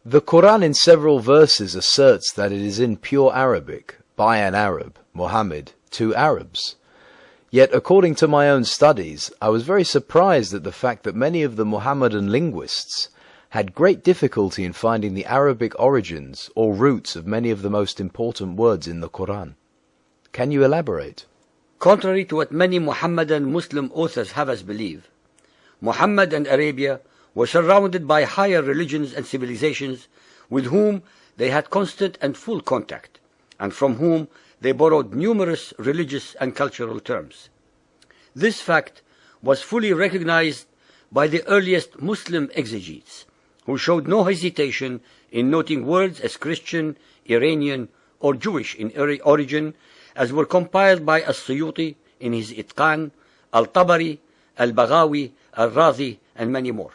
The Quran in several verses asserts that it is in pure Arabic, by an Arab, Muhammad, to Arabs. Yet, according to my own studies, I was very surprised at the fact that many of the Muhammadan linguists had great difficulty in finding the Arabic origins or roots of many of the most important words in the Quran. Can you elaborate? Contrary to what many Muhammadan Muslim authors have us believe, Muhammad and Arabia were surrounded by higher religions and civilizations with whom they had constant and full contact, and from whom they borrowed numerous religious and cultural terms. This fact was fully recognized by the earliest Muslim exegetes, who showed no hesitation in noting words as Christian, Iranian, or Jewish in origin, as were compiled by As-Suyuti in his Itqan, Al-Tabari, Al-Baghawi, Al-Razi, and many more.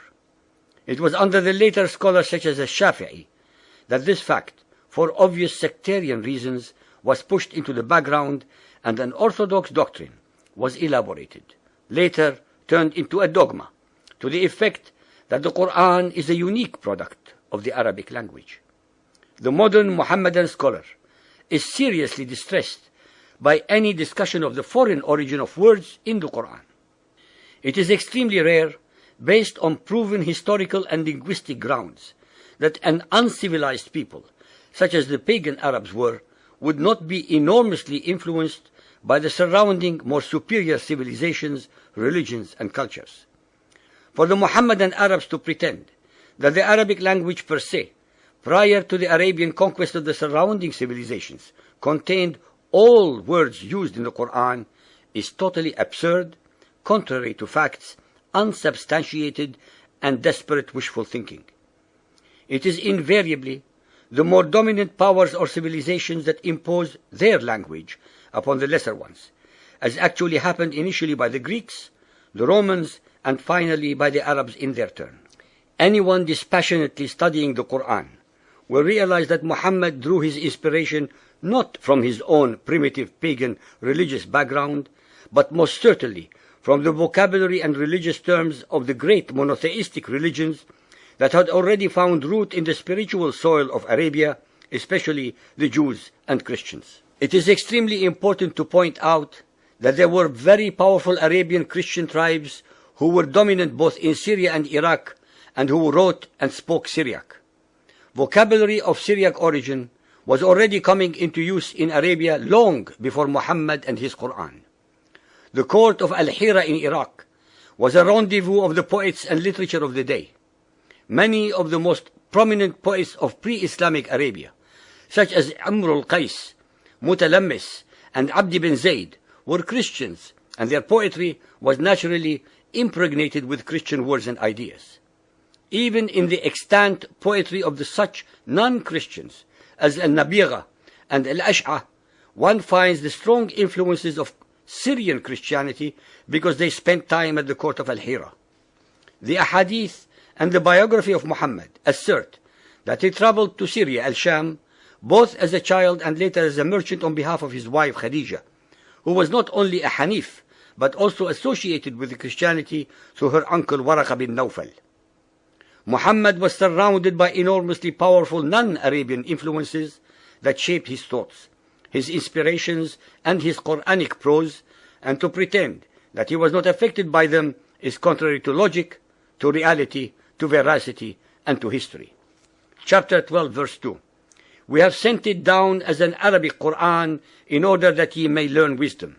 It was under the later scholars such as Al-Shafi'i that this fact, for obvious sectarian reasons, was pushed into the background and an orthodox doctrine was elaborated, later turned into a dogma, to the effect that the Quran is a unique product of the Arabic language. The modern Muhammadan scholar is seriously distressed by any discussion of the foreign origin of words in the Quran. It is extremely rare, based on proven historical and linguistic grounds, that an uncivilized people, such as the pagan Arabs were, would not be enormously influenced by the surrounding more superior civilizations, religions, and cultures. For the Muhammadan Arabs to pretend that the Arabic language per se, prior to the Arabian conquest of the surrounding civilizations, contained all words used in the Quran is totally absurd, contrary to facts, unsubstantiated, and desperate wishful thinking. It is invariably the more dominant powers or civilizations that impose their language upon the lesser ones, as actually happened initially by the Greeks, the Romans, and finally by the Arabs in their turn. Anyone dispassionately studying the Quran will realize that Muhammad drew his inspiration not from his own primitive pagan religious background, but most certainly from the vocabulary and religious terms of the great monotheistic religions that had already found root in the spiritual soil of Arabia, especially the Jews and Christians. It is extremely important to point out that there were very powerful Arabian Christian tribes who were dominant both in Syria and Iraq, and who wrote and spoke Syriac. Vocabulary of Syriac origin was already coming into use in Arabia long before Muhammad and his Quran. The court of Al-Hira in Iraq was a rendezvous of the poets and literature of the day. Many of the most prominent poets of pre-Islamic Arabia, such as Amr al-Qais, Mutalammis, and Abd bin Zayd, were Christians, and their poetry was naturally impregnated with Christian words and ideas. Even in the extant poetry of the such non-Christians as Al-Nabigha and Al-Ash'a, one finds the strong influences of Syrian Christianity because they spent time at the court of Al-Hira. The Ahadith and the biography of Muhammad assert that he traveled to Syria, Al-Sham, both as a child and later as a merchant on behalf of his wife Khadija, who was not only a Hanif, but also associated with Christianity through her uncle Waraka bin Nawfal. Muhammad was surrounded by enormously powerful non-Arabian influences that shaped his thoughts, his inspirations, and his Quranic prose, and to pretend that he was not affected by them is contrary to logic, to reality, to veracity, and to history. Chapter 12, verse 2. We have sent it down as an Arabic Quran in order that ye may learn wisdom.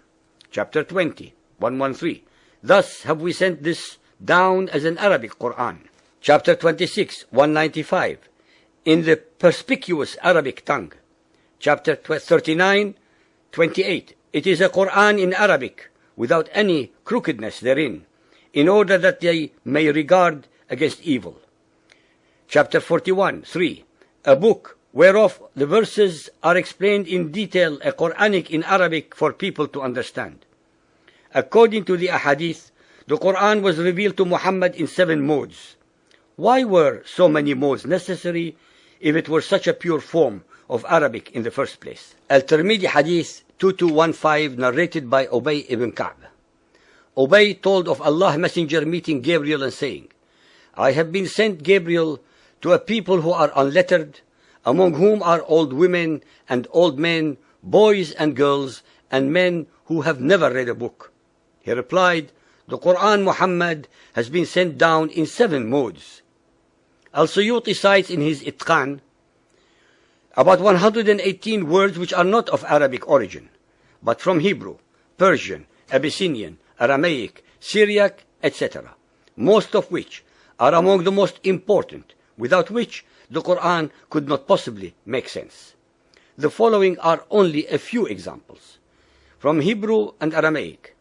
Chapter 20, 113. Thus have we sent this down as an Arabic Quran. Chapter 26, 195. In the perspicuous Arabic tongue. Chapter 39, 28. It is a Quran in Arabic, without any crookedness therein, in order that they may regard against evil. Chapter 41, 3. A book whereof the verses are explained in detail, a Quranic in Arabic for people to understand. According to the Ahadith, the Quran was revealed to Muhammad in 7 modes. Why were so many modes necessary if it were such a pure form of Arabic in the first place? Al-Tirmidhi Hadith 2215, narrated by Ubay ibn Ka'b. Ubay told of Allah's messenger meeting Gabriel and saying, I have been sent, Gabriel, to a people who are unlettered, among whom are old women and old men, boys and girls, and men who have never read a book? He replied, the Quran, Muhammad, has been sent down in 7 modes. Al-Suyuti cites in his Itqan about 118 words which are not of Arabic origin, but from Hebrew, Persian, Abyssinian, Aramaic, Syriac, etc., most of which are among the most important, without which the Quran could not possibly make sense. The following are only a few examples. From Hebrew and Aramaic,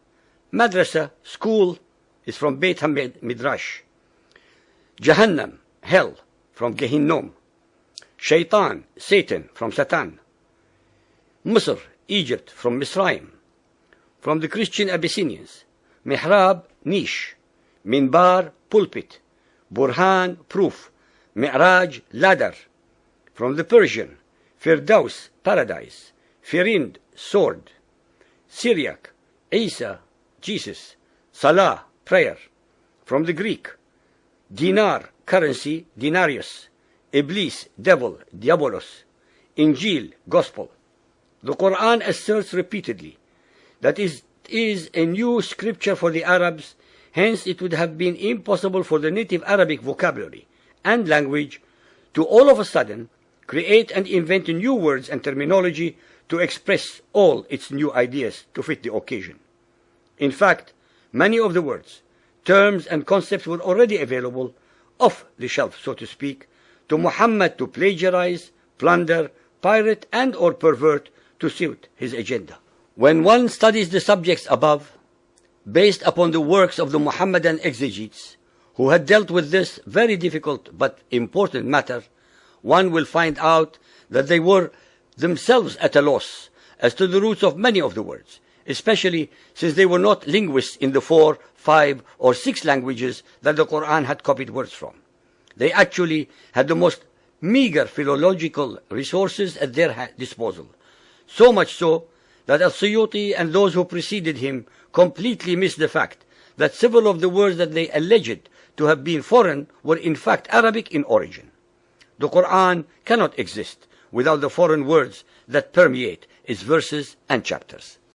Madrasa, school, is from Beit HaMidrash. Jahannam, hell, from Gehinnom. Shaitan, Satan, from Satan. Misr, Egypt, from Misraim. From the Christian Abyssinians, Mihrab, niche. Minbar, pulpit. Burhan, proof. Mi'raj, ladder. From the Persian, Firdaus, paradise. Firind, sword. Syriac, Isa, Jesus. Salah, prayer. From the Greek, dinar, currency, denarius. Iblis, devil, diabolos. Injil, gospel. The Quran asserts repeatedly that it is a new scripture for the Arabs, hence it would have been impossible for the native Arabic vocabulary and language to all of a sudden create and invent new words and terminology to express all its new ideas to fit the occasion. In fact, many of the words, terms and concepts were already available, off the shelf so to speak, to Muhammad to plagiarize, plunder, pirate and or pervert to suit his agenda. When one studies the subjects above, based upon the works of the Muhammadan exegetes, who had dealt with this very difficult but important matter, one will find out that they were themselves at a loss as to the roots of many of the words, especially since they were not linguists in the 4, 5, or 6 languages that the Quran had copied words from. They actually had the most meager philological resources at their disposal, so much so that Al-Suyuti and those who preceded him completely missed the fact that several of the words that they alleged to have been foreign were in fact Arabic in origin. The Quran cannot exist without the foreign words that permeate its verses and chapters.